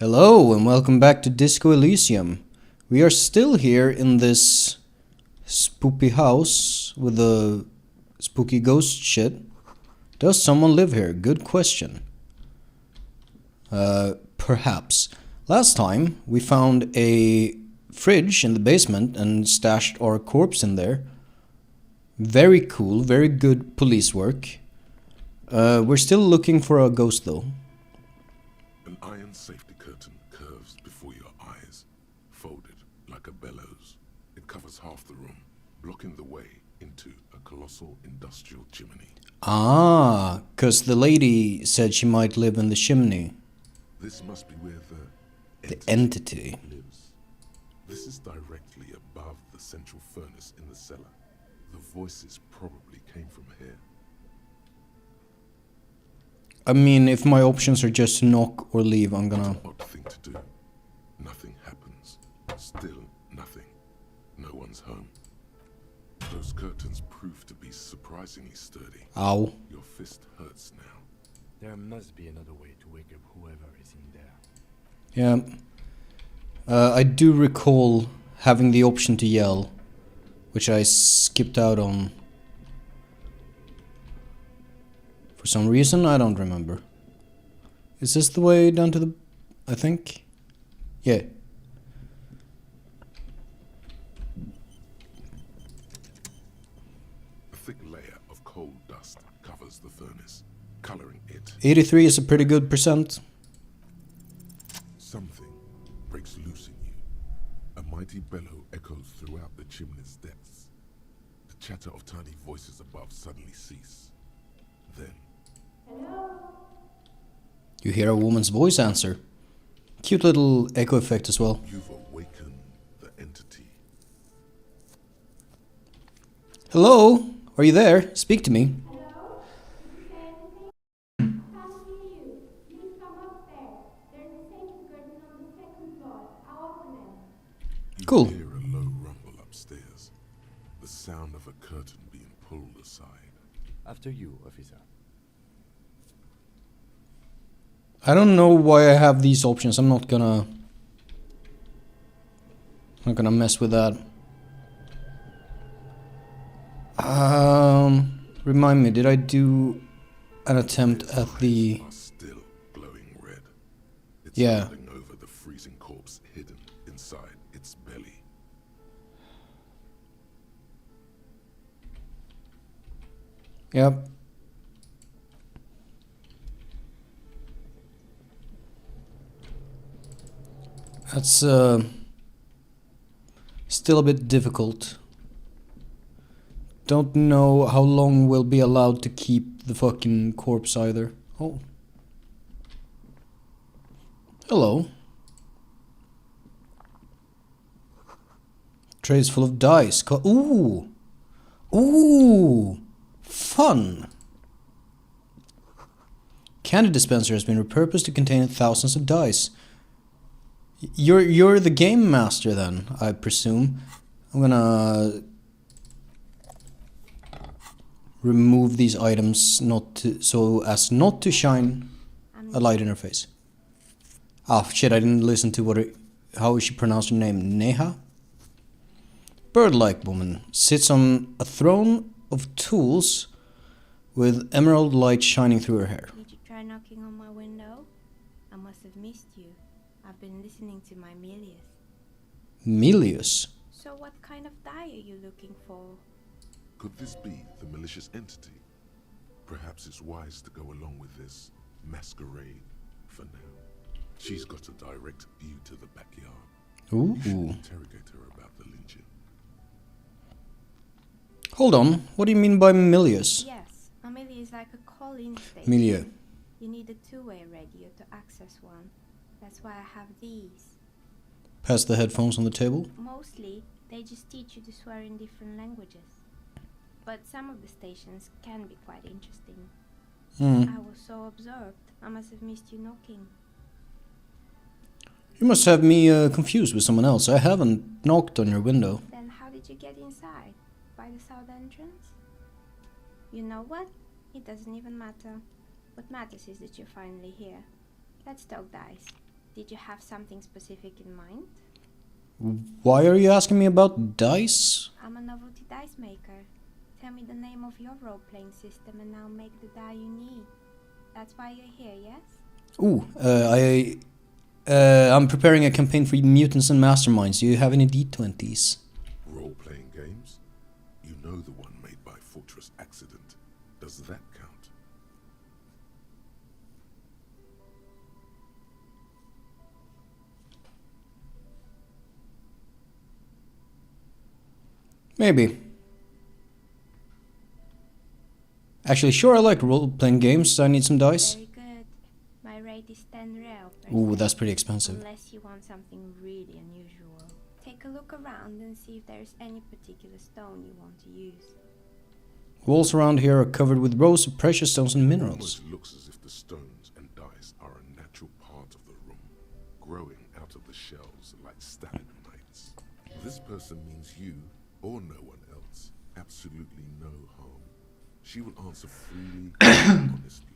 Hello and welcome back to Disco Elysium. We are still here in this spooky house with the spooky ghost shit. Does someone live here? Good question. Perhaps. Last time we found a fridge in the basement and stashed our corpse in there. Very cool, very good police work. We're still looking for a ghost though. An iron safety curtain curves before your eyes, folded like a bellows. It covers half the room, blocking the way into a colossal industrial chimney. Ah, 'cause the lady said she might live in the chimney. This must be where The entity. lives. This is directly above the central furnace in the cellar. The voices probably came from here. I mean, if my options are just to knock or leave, I'm What gonna... an odd thing to do. Nothing happens. Still nothing. No one's home. Those curtains prove to be surprisingly sturdy. Ow. Your fist hurts now. There must be another way to wake up whoever is in there. Yeah. I do recall having the option to yell, which I skipped out on. For some reason, I don't remember. Is this the way down to the... I think? Yeah. A thick layer of coal dust covers the furnace, coloring it. 83 is a pretty good percent. Something breaks loose in you. A mighty bellow echoes throughout the chimney's depths. The chatter of tiny voices above suddenly cease. Then, You hear a woman's voice answer. Cute little echo effect as well. you've awakened the entity. Hello? Are you there? Speak to me. Hello? Did you say anything? Can't hear you. Please come upstairs. There's a safety curtain on the second floor. I'll open it. You Cool. hear a low rumble upstairs. The sound of a curtain being pulled aside. After you, officer. I don't know why I have these options. I'm not gonna mess with that. Remind me, did I do an attempt at the... Are still glowing red. It's Yeah. flooding over the freezing corpse hidden inside its belly. Yep. That's still a bit difficult. Don't know how long we'll be allowed to keep the fucking corpse either. Oh. Hello. Trays full of dice. Ooh. Ooh. Fun. Candy dispenser has been repurposed to contain thousands of dice. You're the game master then, I presume. I'm gonna remove these items so as not to shine a light in her face. Oh shit, I didn't listen to how she pronounced her name. Neha? Bird-like woman sits on a throne of tools with emerald light shining through her hair. Did you try knocking on my window? I must have missed you. I've been listening to my Melius. Milius. So what kind of die are you looking for? Could this be the malicious entity? Perhaps it's wise to go along with this masquerade for now. She's got a direct view to the backyard. You should Ooh. interrogate her about the Legion. Hold on, what do you mean by Milius? Yes, a Melia is like a call-in station. Milieu. You need a two-way radio to access one. That's why I have these. Pass the headphones on the table. Mostly, they just teach you to swear in different languages. But some of the stations can be quite interesting. I was so absorbed, I must have missed you knocking. You must have me confused with someone else. I haven't knocked on your window. Then how did you get inside? By the south entrance? You know what? It doesn't even matter. What matters is that you're finally here. Let's talk dice. Did you have something specific in mind? Why are you asking me about dice? I'm a novelty dice maker. Tell me the name of your role-playing system and I'll make the die you need. That's why you're here, yes? Ooh, I'm preparing a campaign for mutants and masterminds. Do you have any D20s? Role-playing games? You know the one made by Fortress Accident. Does that count? Maybe. Actually, sure, I like role-playing games. I need some dice. Very good. My rate is 10 real per Ooh, set, that's pretty expensive. unless you want something really unusual. Take a look around and see if there's any particular stone you want to use. Walls around here are covered with rows of precious stones and minerals. Almost looks as if the stones and dice are a natural part of the room, growing out of the shells like stalagmites. This person means you, or no one else, absolutely no harm. She will answer freely and honestly.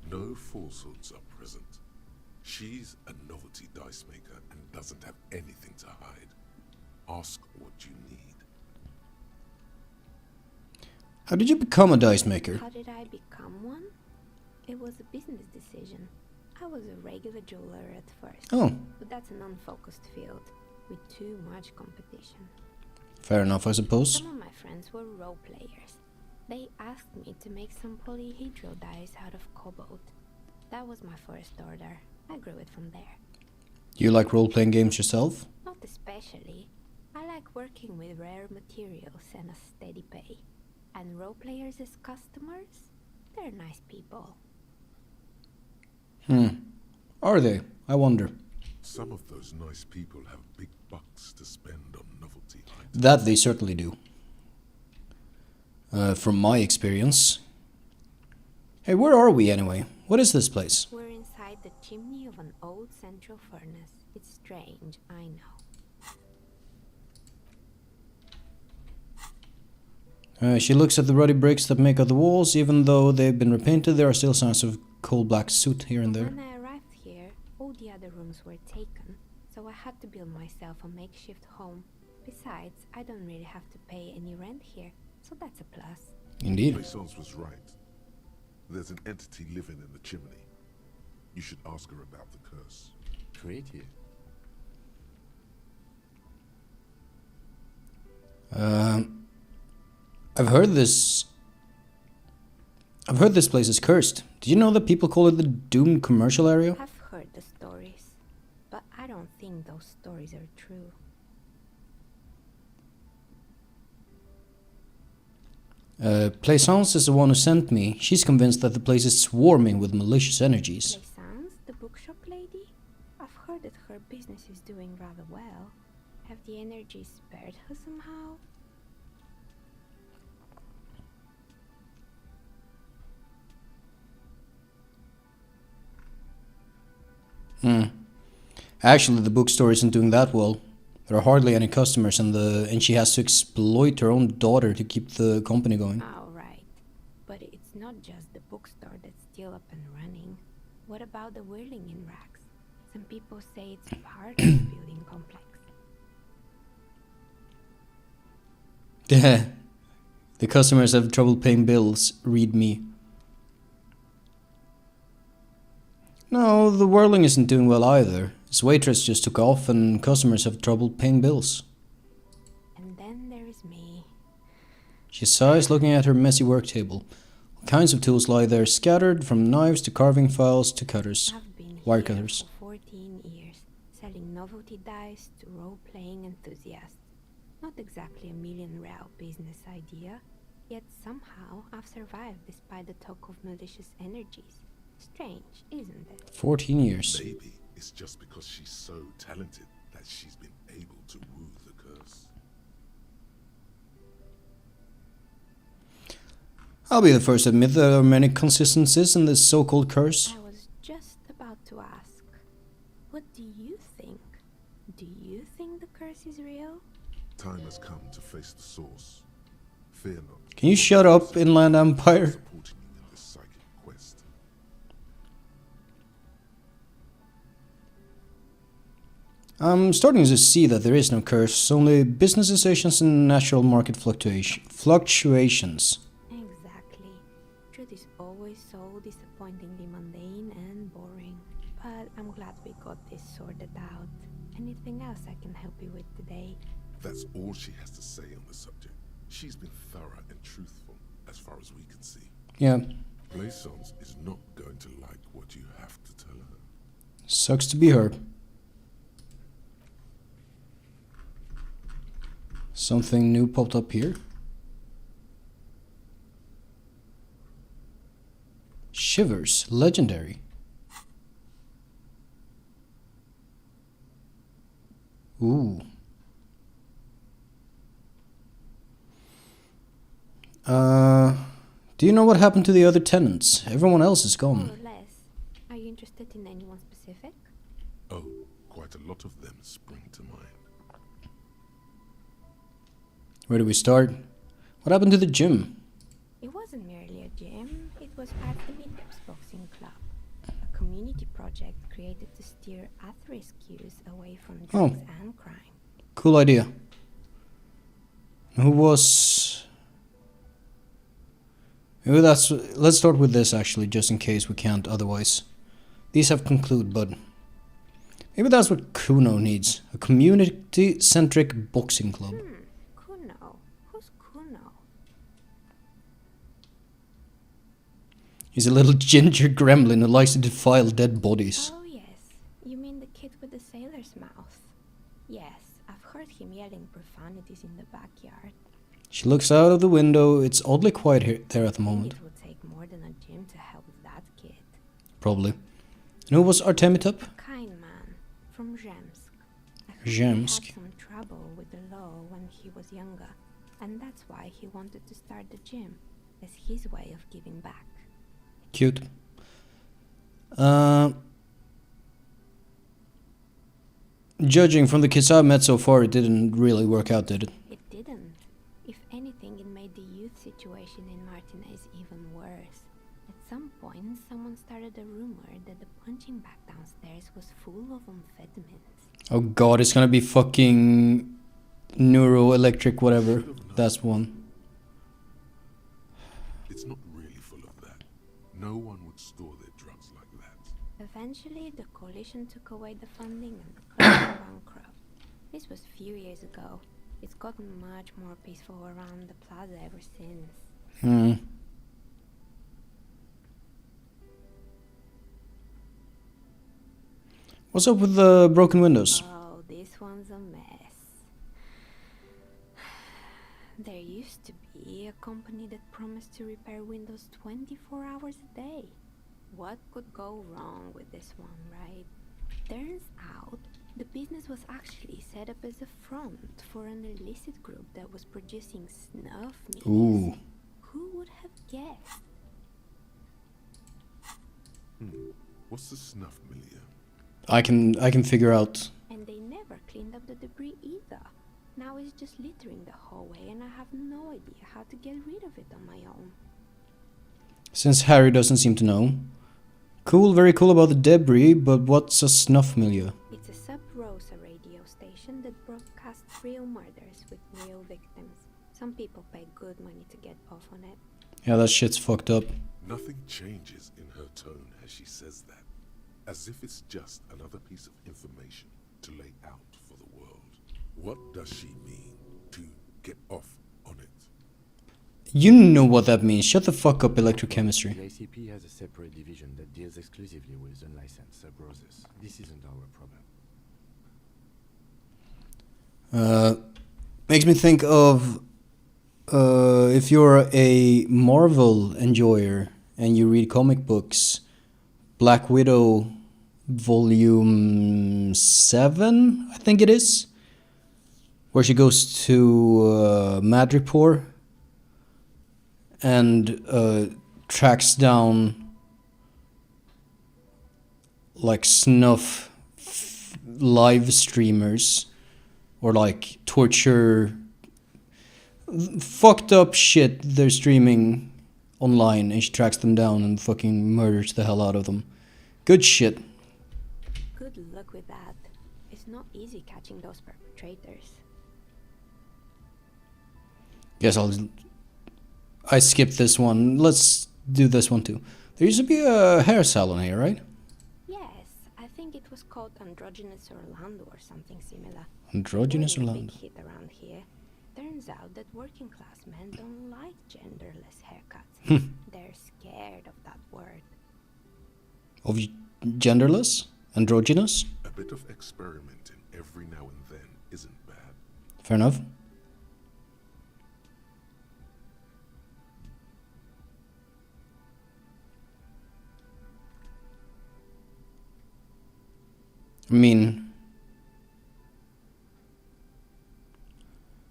No falsehoods are present. She's a novelty dice maker and doesn't have anything to hide. Ask what you need. How did you become a dice maker? How did I become one? It was a business decision. I was a regular jeweler at first. Oh, But that's an unfocused field with too much competition. fair enough, I suppose. Some of my friends were role players. They asked me to make some polyhedral dice out of cobalt. That was my first order. I grew it from there. Do you like role-playing games yourself? Not especially. I like working with rare materials and a steady pay. And role players as customers? They're nice people. Are they? I wonder. Some of those nice people have big bucks to spend on novelty items. That they certainly do. From my experience. Hey, where are we anyway? What is this place? We're inside the chimney of an old central furnace. It's strange, I know. She looks at the ruddy bricks that make up the walls. Even though they've been repainted, there are still signs of coal black soot here and there. When I arrived here, all the other rooms were taken, so I had to build myself a makeshift home. Besides, I don't really have to pay any rent here, so that's a plus. Indeed. Maisons was right. There's an entity living in the chimney. You should ask her about the curse. Creative. I've heard this place is cursed. Did you know that people call it the doomed commercial area? I've heard the stories, but I don't think those stories are true. Plaisance is the one who sent me. She's convinced that the place is swarming with malicious energies. Plaisance, the bookshop lady? I've heard that her business is doing rather well. Have the energies spared her somehow? Actually, the bookstore isn't doing that well. There are hardly any customers, and she has to exploit her own daughter to keep the company going. Oh, right. But it's not just the bookstore that's still up and running. What about the whirling in racks? Some people say it's part of the building complex. The customers have trouble paying bills, read me. No, the whirling isn't doing well either. This waitress just took off and customers have trouble paying bills. And then there is me. She sighs, looking at her messy work table. All kinds of tools lie there, scattered from knives to carving files to cutters. I've been Wire here cutters. for 14 years, selling novelty dice to role-playing enthusiasts. Not exactly a million real business idea, yet somehow I've survived despite the talk of malicious energies. Strange, isn't it? 14 years. Maybe it's just because she's so talented that she's been able to woo the curse. I'll be the first to admit there are many consistencies in this so-called curse. I was just about to ask, what do you think? Do you think the curse is real? Time has come to face the source. Fear not. Can you shut up, Inland Empire? Supporting you in this psychic quest. I'm starting to see that there is no curse, only business decisions and natural market fluctuations. Exactly. Truth is always so disappointingly mundane and boring. But I'm glad we got this sorted out. Anything else I can help you with today? That's all she has to say on the subject. She's been thorough and truthful, as far as we can see. Yeah, Blaisons is not going to like what you have to tell her. sucks to be her. Something new popped up here. Shivers, legendary. Ooh. Do you know what happened to the other tenants? Everyone else is More gone. or less. Are you interested in anyone specific? Oh, quite a lot of them spring to mind. Where do we start? What happened to the gym? It wasn't merely a gym, it was at the Meetups Boxing Club. A community project created to steer at-risk youth away from drugs and crime. Cool idea. Who was... Maybe that's... Let's start with this actually, just in case we can't otherwise. These have concluded, but... Maybe that's what Kuno needs. A community-centric boxing club. Kuno? Who's Kuno? He's a little ginger gremlin who likes to defile dead bodies. Oh yes, you mean the kid with the sailor's mouth. Yes, I've heard him yelling profanities in the backyard. She looks out of the window. It's oddly quiet here, there at the I think moment. it would take more than a gym to help that kid. Probably. And who was Artemitop? A kind man from Zemsk. I heard Zemsk. He had some trouble with the law when he was younger, and that's why he wanted to start the gym as his way of giving back. Cute. Judging from the kids I've met so far, it didn't really work out, did it? It didn't. If anything, it made the youth situation in Martinez even worse. At some point, someone started a rumor that the punching bag downstairs was full of amphetamines. Oh god, it's gonna be fucking neuroelectric whatever. That's one. It's not really full of that. No one would store their drugs like that. Eventually, the coalition took away the funding and the club went bankrupt. This was a few years ago. It's gotten much more peaceful around the plaza ever since. What's up with the broken windows? Oh, this one's a mess. There used to be a company that promised to repair windows 24 hours a day. What could go wrong with this one, right? Turns out, the business was actually set up as a front for an illicit group that was producing snuff minis. Ooh. Who would have guessed? What's the snuff milieu? I can figure out. And they never cleaned up the debris either. Now it's just littering the hallway and I have no idea how to get rid of it on my own. Since Harry doesn't seem to know. Cool, very cool about the debris, but what's a snuff milieu? It's a sub-Rosa radio station that broadcasts real murders with real victims. Some people pay good money to get off on it. Yeah, that shit's fucked up. Nothing changes in her tone as she says that. As if it's just another piece of information to lay out for the world. What does she mean to get off on it? You know what that means. Shut the fuck up, The electrochemistry. ACP has a separate division that deals exclusively with unlicensed sub-roses. This isn't our problem. Makes me think of if you're a Marvel enjoyer and you read comic books, Black Widow Volume 7, I think it is, where she goes to Madripoor and tracks down like snuff live streamers or like torture fucked up shit they're streaming online, and she tracks them down and fucking murders the hell out of them. Good shit. Good luck with that. As It's not easy catching those perpetrators. Guess I skipped this one. Let's do this one too. There used to be a hair salon here, right? Yes, I think it was called Androgynous Orlando or something similar. Androgynous Really Orlando. big hit around here. Turns out that working class men don't like genderless haircuts. They're scared of that word. Of genderless? Androgynous? A bit of experimenting every now and then isn't bad. Fair enough. I mean,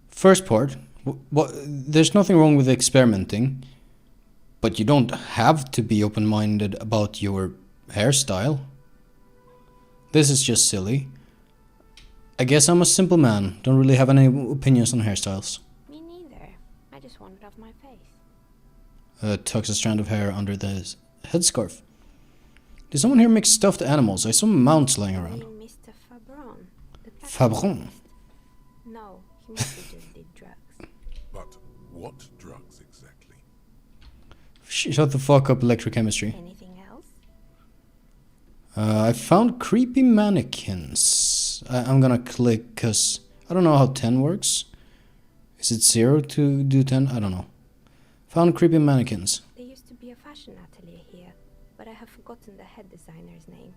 first part, there's nothing wrong with experimenting, but you don't have to be open-minded about your hairstyle. This is just silly. I guess I'm a simple man, don't really have any opinions on hairstyles. Me neither. I just want it off my face. Tucks a strand of hair under the headscarf. Did someone here make stuffed animals? I saw mounts lying You around. mean Mr. Fabron? The Fabron? taxidermist? No, he mostly just did drugs. But what drugs exactly? Shut the fuck up, electrochemistry. Anything else? I found creepy mannequins. I'm gonna click because I don't know how 10 works. Is it 0 to do 10? I don't know. Found creepy mannequins. There used to be a fashion atelier here, but I have forgotten the head designer's name.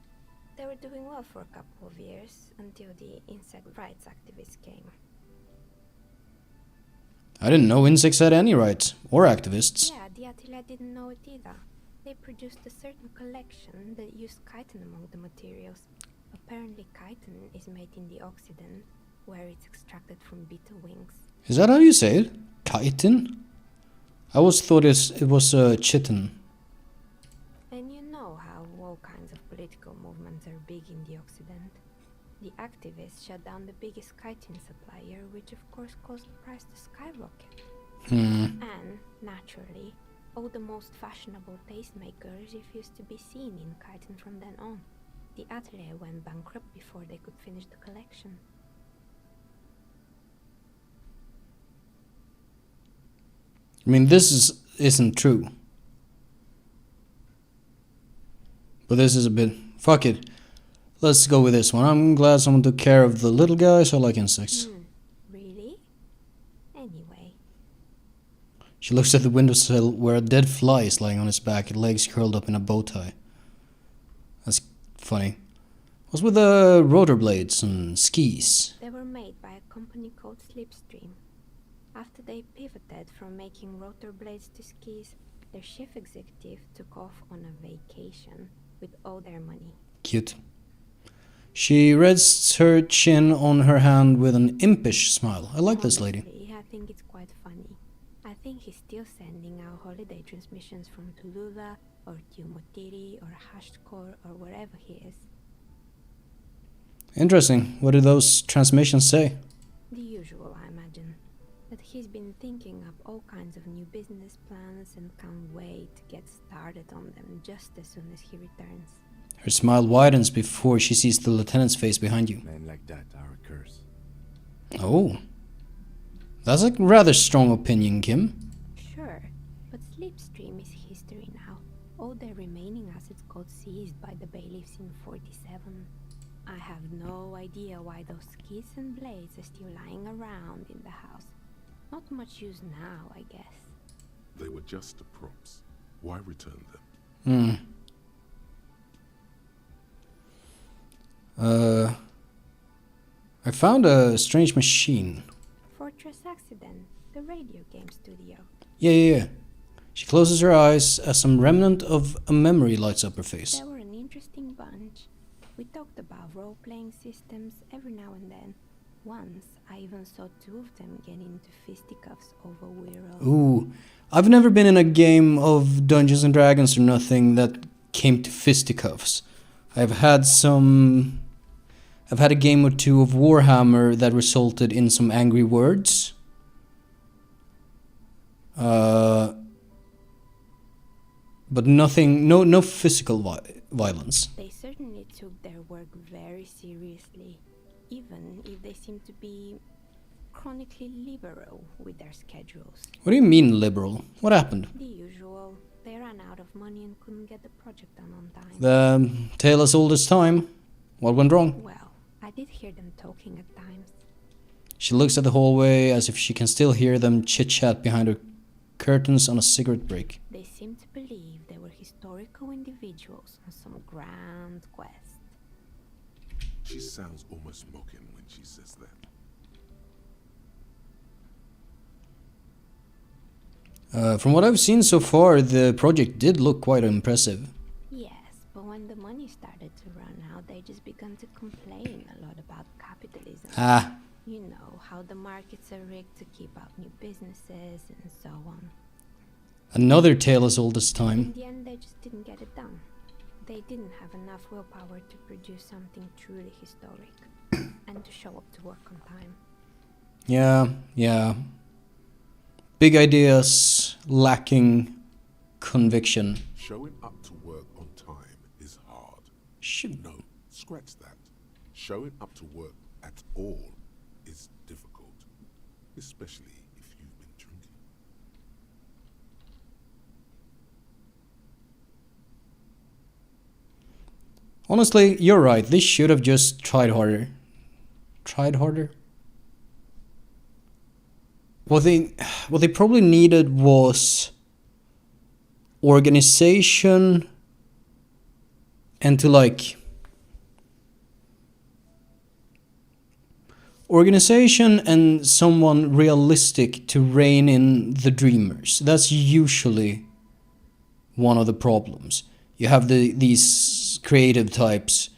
They were doing well for a couple of years until the insect rights activists came. I didn't know insects had any rights. Or activists. Yeah, the atelier didn't know it either. They produced a certain collection that used chitin among the materials. Apparently chitin is made in the Occident, where it's extracted from beetle wings. Is that how you say it? Chitin? I always thought it was chitin. And you know how all kinds of political movements are big in the Occident. The activists shut down the biggest chitin supplier, which of course caused the price to skyrocket. And, naturally, all the most fashionable tastemakers refused to be seen in chitin from then on. The atelier went bankrupt before they could finish the collection. I mean, isn't true. But this is a bit... Fuck it. Let's go with this one. I'm glad someone took care of the little guys. I like insects. Really? Anyway. She looks at the windowsill where a dead fly is lying on its back, legs curled up in a bow tie. That's funny. What's with the rotor blades and skis? They were made by a company called Slipstream. After they pivoted from making rotor blades to skis, their chief executive took off on a vacation with all their money. Cute. She rests her chin on her hand with an impish smile. I like this lady. Honestly, I think it's quite funny. I think he's still sending out holiday transmissions from Tulula or Tiumotiri or Hashtkor or wherever he is. Interesting. What do those transmissions say? The usual, I imagine. That he's been thinking up all kinds of new business plans and can't wait to get started on them just as soon as he returns. Her smile widens before she sees the lieutenant's face behind you. Men like that are a curse. Oh. That's a rather strong opinion, Kim. Sure, but Slipstream is history now. All their remaining assets got seized by the bailiffs in 47. I have no idea why those skis and blades are still lying around in the house. Not much use now, I guess. They were just props. Why return them? I found a strange machine. Fortress Accident, the radio game studio. Yeah. She closes her eyes as some remnant of a memory lights up her face. They were an interesting bunch. We talked about role-playing systems every now and then. Once, I even saw two of them get into fisticuffs over Wiro. Ooh. I've never been in a game of Dungeons and Dragons or nothing that came to fisticuffs. I've had a game or two of Warhammer that resulted in some angry words. But nothing, no physical violence. They certainly took their work very seriously. even if they seem to be chronically liberal with their schedules. What do you mean liberal? What happened? The usual. They ran out of money and couldn't get the project done on time. The tale as old as time. What went wrong? Well, I did hear them talking at times. She looks at the hallway as if she can still hear them chit-chat behind her curtains on a cigarette break. They seemed to believe they were historical individuals on some grand quest. She sounds almost mocking when she says that. From what I've seen so far, the project did look quite impressive. Yes, but when the money started to run out, they just began to complain a lot about capitalism. Ah, You know, how the markets are rigged to keep out new businesses and so on. another tale as old as In time. the end, they just didn't get it done. They didn't have enough willpower to produce something truly historic and to show up to work on time. Yeah. Big ideas, lacking conviction. Showing up to work on time is hard. No, scratch that. Showing up to work at all is difficult, especially if you've been drinking. Honestly, you're right. They should have just tried harder. Tried harder? What they probably needed was organization and to organization and someone realistic to rein in the dreamers. That's usually one of the problems. You have these creative types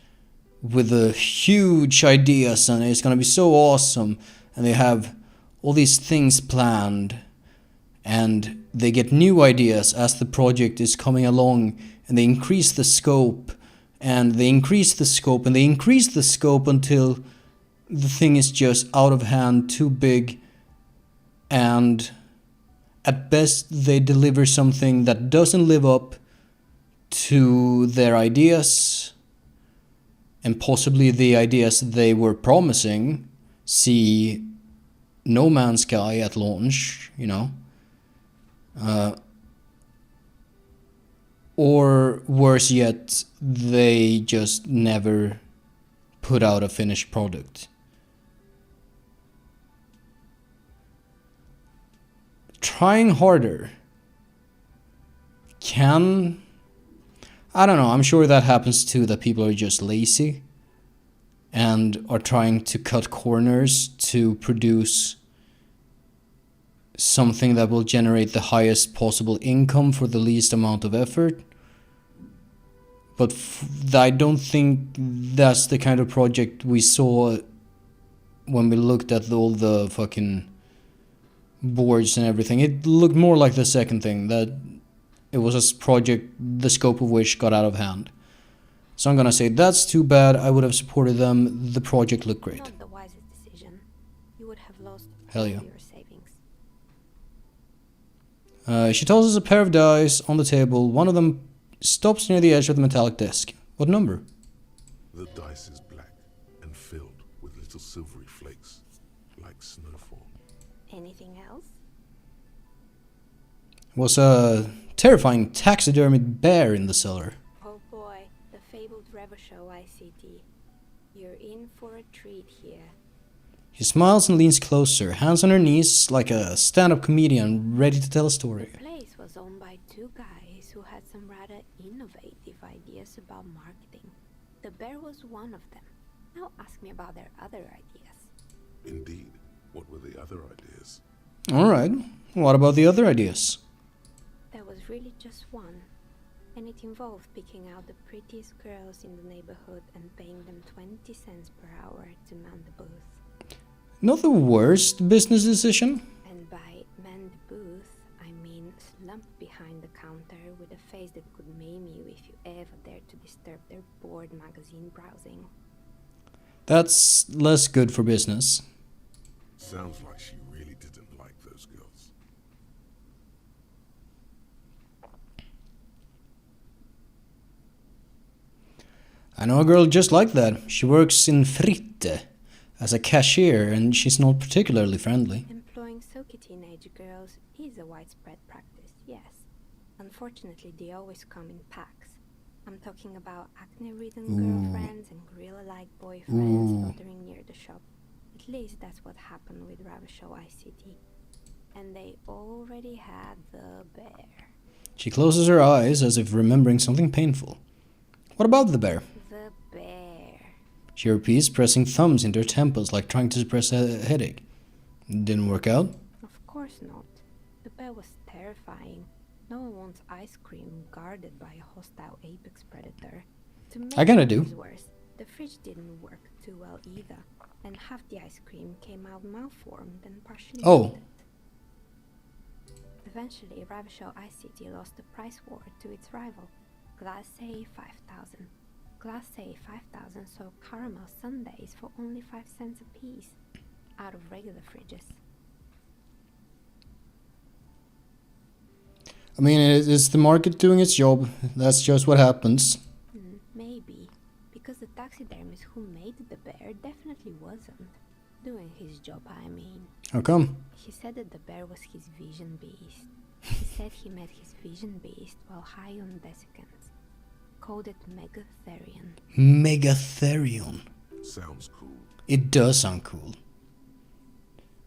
with the huge ideas and it's gonna be so awesome, and they have all these things planned and they get new ideas as the project is coming along, and they increase the scope and they increase the scope and they increase the scope until the thing is just out of hand, too big, and at best they deliver something that doesn't live up to their ideas and possibly the ideas they were promising. See No Man's Sky at launch, you know. Or worse yet, they just never put out a finished product. Trying harder can... I don't know, I'm sure that happens too, that people are just lazy and are trying to cut corners to produce something that will generate the highest possible income for the least amount of effort. But I don't think that's the kind of project we saw when we looked at all the fucking boards and everything. It looked more like the second thing, that it was a project the scope of which got out of hand. So I'm gonna say that's too bad. I would have supported them. The project looked great. Not the wisest decision. You would have lost Hell all yeah. your savings. She tosses a pair of dice on the table. One of them stops near the edge of the metallic disc. What number? The dice is black and filled with little silvery flakes, like snowfall. Anything else? Was a terrifying taxidermied bear in the cellar. Oh boy, the fabled Revo ICT. You're in for a treat here. She smiles and leans closer, hands on her knees like a stand-up comedian ready to tell a story. The place was owned by two guys who had some rather innovative ideas about marketing. The bear was one of them. Now ask me about their other ideas. Indeed. What were the other ideas? Alright, what about the other ideas? There was really just one, and it involved picking out the prettiest girls in the neighborhood and paying them 20 cents per hour to man the booth. Not the worst business decision. And by man the booth, I mean slump behind the counter with a face that could maim you if you ever dared to disturb their bored magazine browsing. That's less good for business. Sounds like she really didn't like those girls. I know a girl just like that. She works in Fritte. as a cashier, and she's not particularly friendly. Employing silky teenage girls is a widespread practice, yes. Unfortunately, they always come in packs. I'm talking about acne-ridden girlfriends and gorilla-like boyfriends loitering near the shop. At least that's what happened with Ravachol ICT. And they already had the bear. She closes her eyes as if remembering something painful. What about the bear? The bear. She repeats, pressing thumbs into her temples like trying to suppress a headache. Didn't work out? Of course not. The bear was terrifying. No one wants ice cream guarded by a hostile apex predator. To make I kinda do. matters worse, the fridge didn't work too well either, and half the ice cream came out malformed and partially melted. Eventually, Ravachol ICT lost the price war to its rival, Glacé 5000. Glacé 5000 sold caramel sundaes for only 5 cents a piece, out of regular fridges. I mean, it's the market doing its job. That's just what happens. Maybe, because the taxidermist who made the bear definitely wasn't. Doing his job, I mean. How come? He said that the bear was his vision beast. He said he met his vision beast while high on desiccants. Called it Megatherion. Megatherion. Sounds cool. It does sound cool.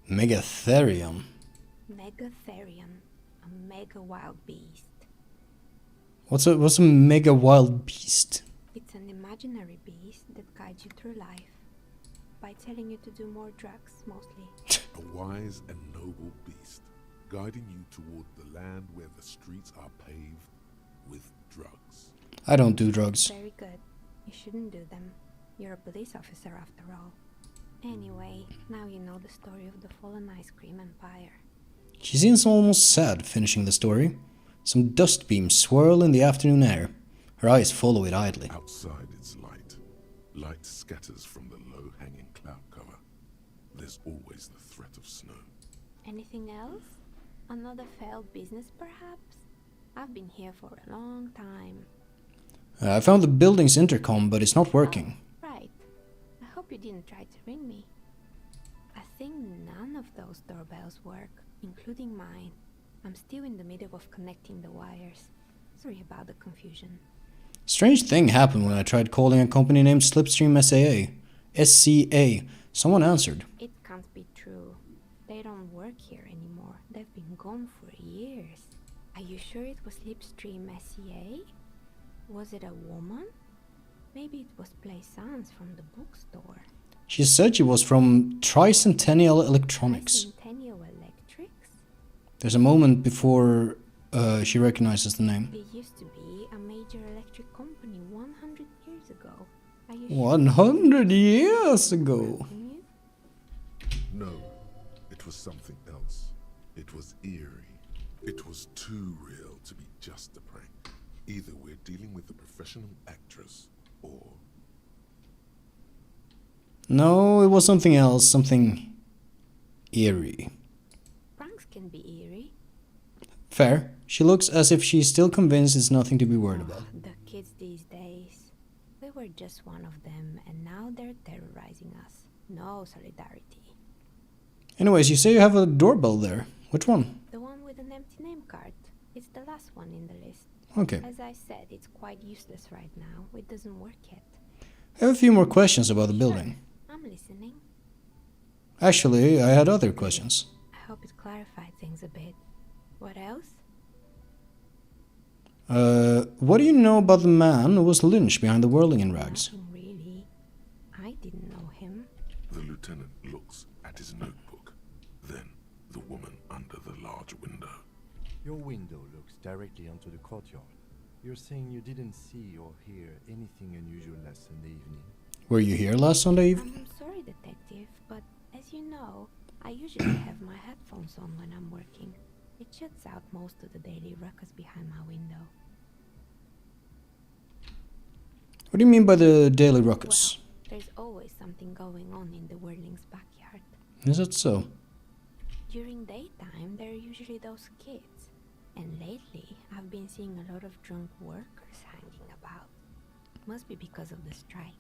Megatherion. Megatherion, a mega wild beast. What's a mega wild beast? It's an imaginary beast that guides you through life by telling you to do more drugs, mostly. A wise and noble beast, guiding you toward the land where the streets are paved with drugs. I don't do drugs. Very good. You shouldn't do them. You're a police officer after all. Anyway, now you know the story of the fallen ice cream empire. She seems almost sad finishing the story. Some dust beams swirl in the afternoon air. Her eyes follow it idly. Outside it's light. Light scatters from the low-hanging cloud cover. There's always the threat of snow. Anything else? Another failed business, perhaps? I've been here for a long time. I found the building's intercom, but it's not working. Oh, right. I hope you didn't try to ring me. I think none of those doorbells work, including mine. I'm still in the middle of connecting the wires. Sorry about the confusion. Strange thing happened when I tried calling a company named Slipstream SAA. SCA. Someone answered. It can't be true. They don't work here anymore. They've been gone for years. Are you sure it was Slipstream SCA? Was it a woman? Maybe it was Plaisance from the bookstore. She said she was from Tricentennial Electronics. Centennial Electrics? There's a moment before she recognizes the name. It used to be a major electric company 100 years ago. Are you 100 years ago. sure? No, it was something else. It was eerie. It was too real to be just a prank. Either we're dealing with a professional actress, or... No, it was something else. Something eerie. Pranks can be eerie. Fair. She looks as if she's still convinced it's nothing to be worried about. The kids these days. We were just one of them, and now they're terrorizing us. No solidarity. Anyways, you say you have a doorbell there. Which one? The one with an empty name card. It's the last one in the list. Okay. As I said, it's quite useless right now. It doesn't work yet. I have a few more questions about the building. Sure, I'm listening. Actually, I had other questions. I hope it clarified things a bit. What else? What do you know about the man who was lynched behind the whirling in rags? Nothing really. I didn't know him. The lieutenant looks at his notebook. Then, the woman under the large window. Your window looks directly onto the courtyard. You're saying you didn't see or hear anything unusual last Sunday evening? Were you here last Sunday evening? I'm sorry, detective, but as you know, I usually have my headphones on when I'm working. It shuts out most of the daily ruckus behind my window. What do you mean by the daily ruckus? Well, there's always something going on in the Whirling's backyard. Is that so? During daytime, there are usually those kids. And lately, I've been seeing a lot of drunk workers hanging about. Must be because of the strike.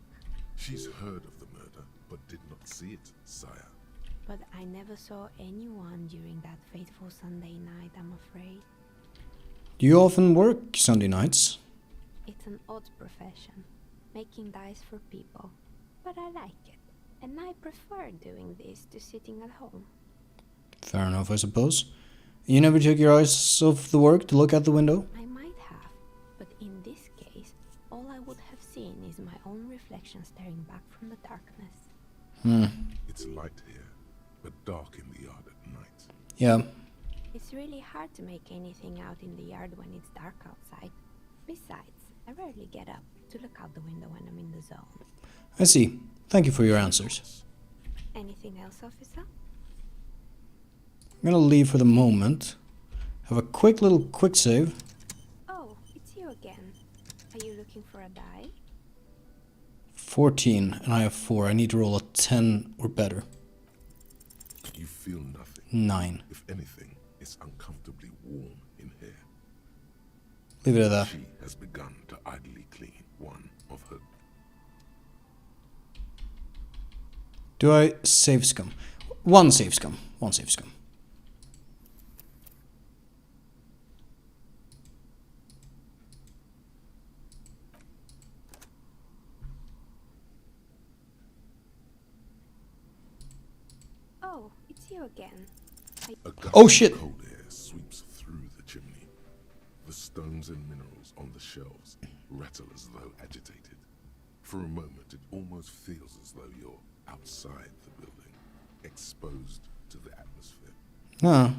She's heard of the murder, but did not see it, sire. But I never saw anyone during that fateful Sunday night, I'm afraid. Do you often work Sunday nights? It's an odd profession, making dice for people. But I like it, and I prefer doing this to sitting at home. Fair enough, I suppose. You never took your eyes off the work to look out the window? I might have, but in this case, all I would have seen is my own reflection staring back from the darkness. It's light here, but dark in the yard at night. Yeah. It's really hard to make anything out in the yard when it's dark outside. Besides, I rarely get up to look out the window when I'm in the zone. I see. Thank you for your answers. Anything else, officer? I'm gonna leave for the moment. Have a quick save. Oh, it's you again. Are you looking for a die? 14, and I have 4. I need to roll a 10 or better. You feel nothing. 9. If anything, it's uncomfortably warm in here. Leave it at that. She has begun to idly clean one of her. Do I save scum? One save scum. One save scum. Oh, it's you again. A gust Oh, of shit. cold air sweeps through the chimney. The stones and minerals on the shelves rattle as though agitated. For a moment, it almost feels as though you're outside the building, exposed to the atmosphere. Ah.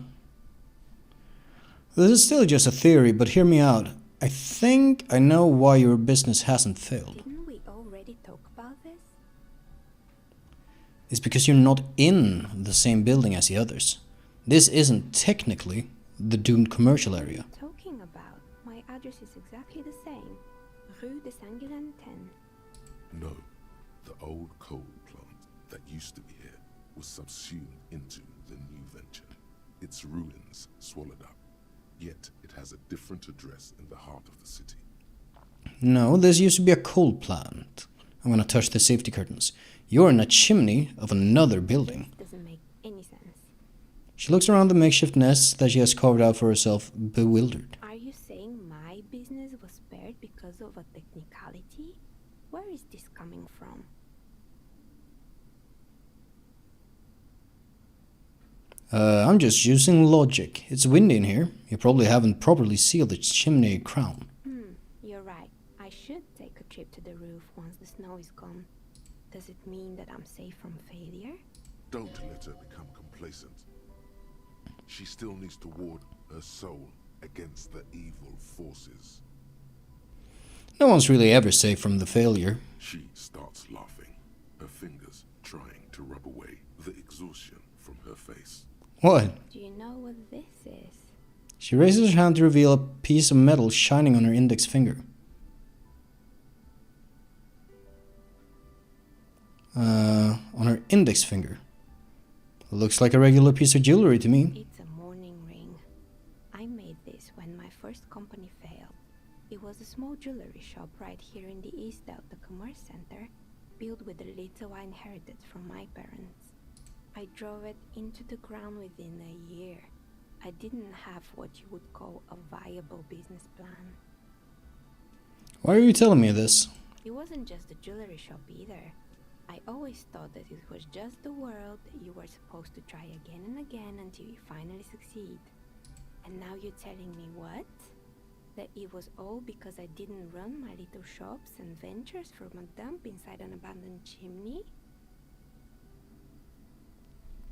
This is still just a theory, but hear me out. I think I know why your business hasn't failed. Didn't we already talk about this? It's because you're not in the same building as the others. This isn't technically the doomed commercial area. Talking about, my address is exactly the same. Rue de Saint-Guilain 10. No, the old coal plant that used to be here was subsumed into the new venture. Its ruins swallowed up. Yet it has a different address in the heart of the city. No, this used to be a coal plant. I'm gonna touch the safety curtains. You're in a chimney of another building. Doesn't make any sense. She looks around the makeshift nest that she has carved out for herself, bewildered. Are you saying my business was spared because of a technicality? Where is this coming from? I'm just using logic. It's windy in here. You probably haven't properly sealed the chimney crown. You're right. I should take a trip to the roof once the snow is gone. Does it mean that I'm safe from failure? Don't let her become complacent. She still needs to ward her soul against the evil forces. No one's really ever safe from the failure. She starts laughing, her fingers trying to rub away the exhaustion from her face. What? Do you know what this is? She raises her hand to reveal a piece of metal shining on her index finger. On her index finger. Looks like a regular piece of jewelry to me. It's a mourning ring. I made this when my first company failed. It was a small jewelry shop right here in the east of the commerce center, built with the little I inherited from my parents. I drove it into the ground within a year. I didn't have what you would call a viable business plan. Why are you telling me this? It wasn't just a jewelry shop either. I always thought that it was just the world that you were supposed to try again and again until you finally succeed. And now you're telling me what? That it was all because I didn't run my little shops and ventures from a dump inside an abandoned chimney?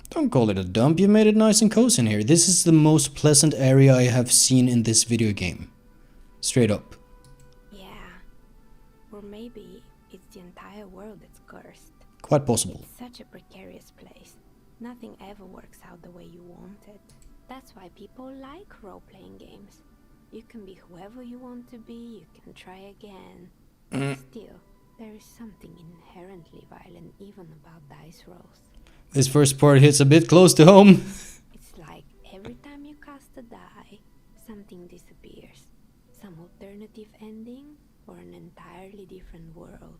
Don't call it a dump. You made it nice and cozy in here. This is the most pleasant area I have seen in this video game. Straight up. Yeah. Or maybe it's the entire world that's cursed. Quite possible. It's such a precarious place. Nothing ever works out the way you want it. That's why people like role-playing games. You can be whoever you want to be, you can try again. Still, there is something inherently violent even about dice rolls. This first part hits a bit close to home. It's like every time you cast a die, something disappears. Some alternative ending or an entirely different world.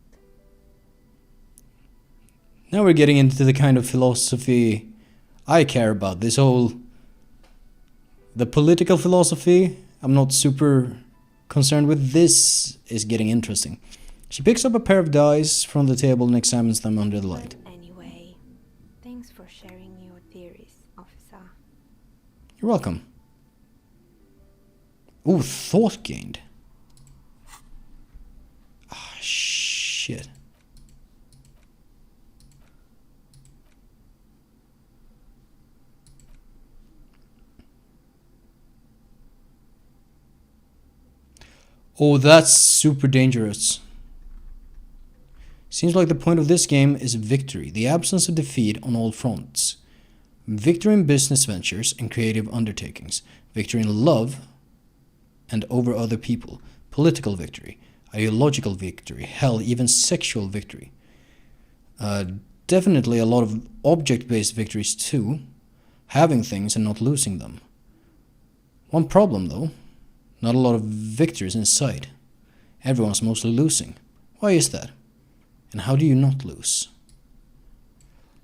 Now we're getting into the kind of philosophy I care about. This whole... the political philosophy, I'm not super concerned with. This is getting interesting. She picks up a pair of dice from the table and examines them under the light. But anyway, thanks for sharing your theories, officer. You're welcome. Ooh, thought gained. Ah, shit. Oh, that's super dangerous. Seems like the point of this game is victory, the absence of defeat on all fronts. Victory in business ventures and creative undertakings. Victory in love and over other people. Political victory. Ideological victory. Hell, even sexual victory. Definitely a lot of object-based victories too. Having things and not losing them. One problem though. Not a lot of victories in sight. Everyone's mostly losing. Why is that? And how do you not lose?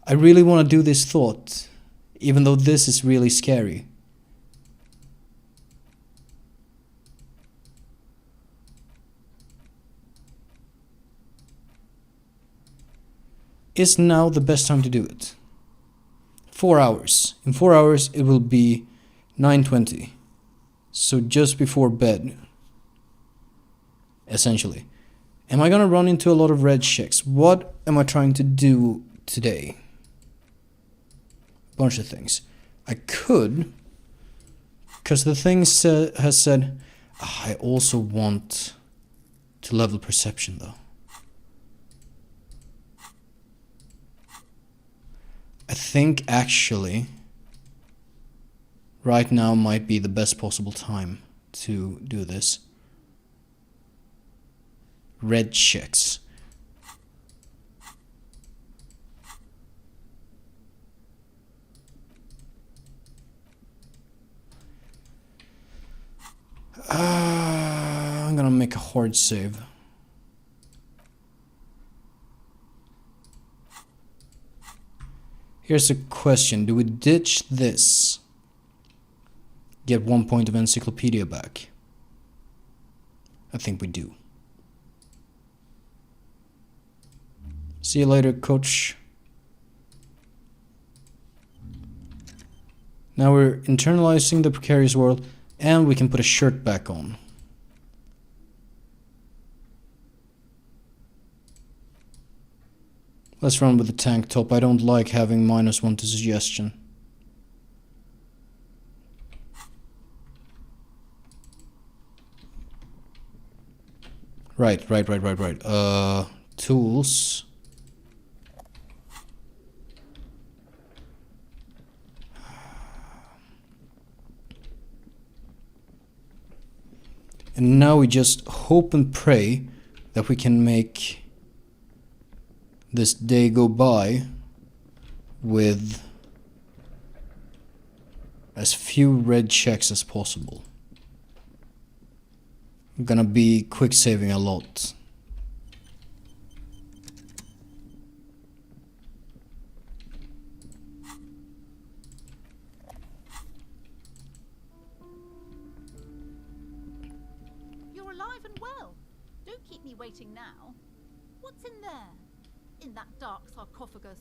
I really want to do this thought, even though this is really scary. Is now the best time to do it? 4 hours. In 4 hours it will be 9:20. So just before bed. Essentially. Am I gonna run into a lot of red checks? What am I trying to do today? Bunch of things. I could, because the thing has said, I also want to level perception though. I think actually right now might be the best possible time to do this. Red checks. I'm gonna make a hard save. Here's a question. Do we ditch this? Get 1 point of encyclopedia back? I think we do. See you later, coach. Now we're internalizing the precarious world, and we can put a shirt back on. Let's run with the tank top. I don't like having -1 to suggestion. Right. Tools. And now we just hope and pray that we can make this day go by with as few red checks as possible. I'm gonna be quick saving a lot. You're alive and well. Don't keep me waiting now. What's in there? In that dark sarcophagus?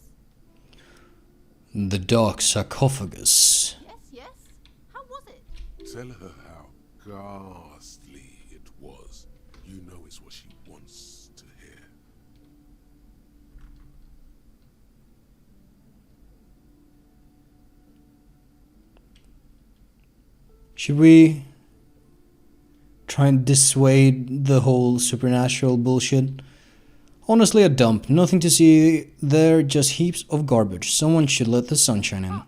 The dark sarcophagus. Yes. How was it? Tell her how ghastly it was. You know it's what she wants to hear. Should we try and dissuade the whole supernatural bullshit? Honestly, a dump. Nothing to see there, just heaps of garbage. Someone should let the sunshine in.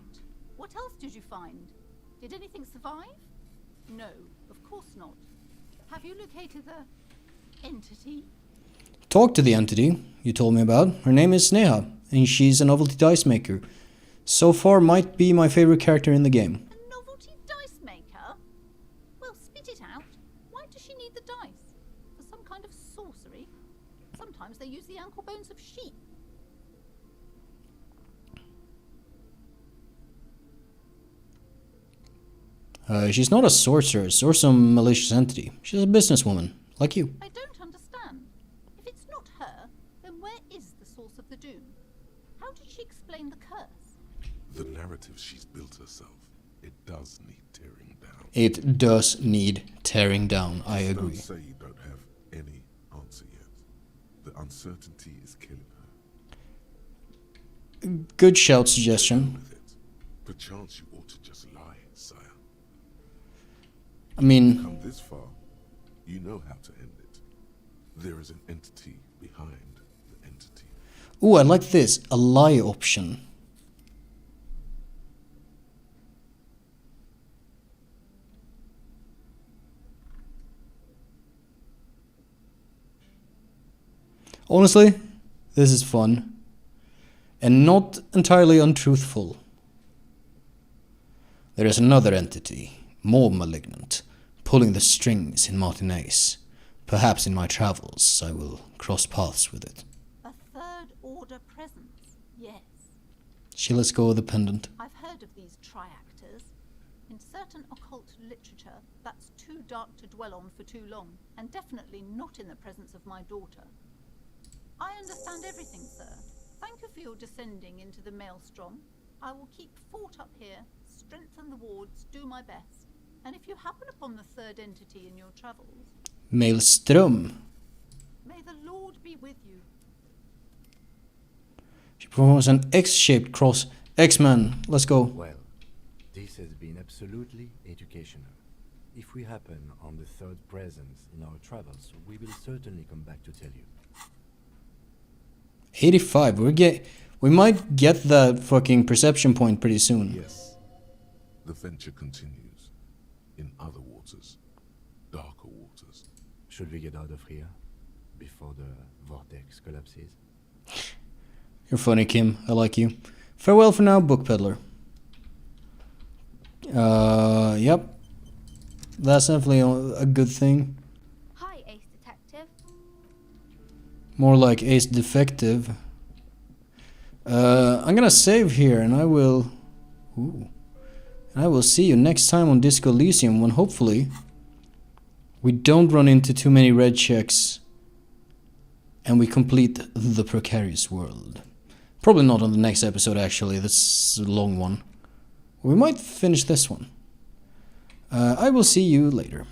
What else did you find? Did anything survive? No, of course not. Have you located the entity? Talk to the entity you told me about. Her name is Sneha, and she's a novelty dice maker. So far, might be my favorite character in the game. A novelty dice maker? Well, spit it out. Why does she need the dice? For some kind of sorcery? Sometimes they use the ankle bones of sheep. She's not a sorceress or some malicious entity. She's a businesswoman, like you. I don't understand. If it's not her, then where is the source of the doom? How did she explain the curse? The narrative she's built herself, it does need tearing down. It does need tearing down, I agree. Don't say you don't have any answer yet. The uncertainty is killing her. Good shout suggestion. With it. Perchance you ought to just lie, sire. I mean, Come this far, you know how to end it. There is an entity behind the entity. ooh, I like this. A lie option. Honestly, this is fun. And not entirely untruthful. There is another entity, more malignant, pulling the strings in Martinez. Perhaps in my travels I will cross paths with it. A third order presence, yes. She lets go of the pendant. I've heard of these triactors. In certain occult literature, that's too dark to dwell on for too long, and definitely not in the presence of my daughter. I understand everything, sir. Thank you for your descending into the maelstrom. I will keep fort up here, strengthen the wards, do my best. And if you happen upon the third entity in your travels, Maelstrom. may the Lord be with you. She performs an X-shaped cross. X-Man, let's go. Well, this has been absolutely educational. If we happen on the third presence in our travels, we will certainly come back to tell you. 85. We might get that fucking perception point pretty soon. Yes, the venture continues. In other waters, darker waters. Should we get out of here before the vortex collapses? You're funny, Kim. I like you. Farewell for now, book peddler. Yep. That's definitely a good thing. Hi, Ace Detective. More like Ace Defective. I'm gonna save here and I will... Ooh. And I will see you next time on Disco Elysium when hopefully we don't run into too many red checks and we complete the precarious world. Probably not on the next episode actually, that's a long one. We might finish this one. I will see you later.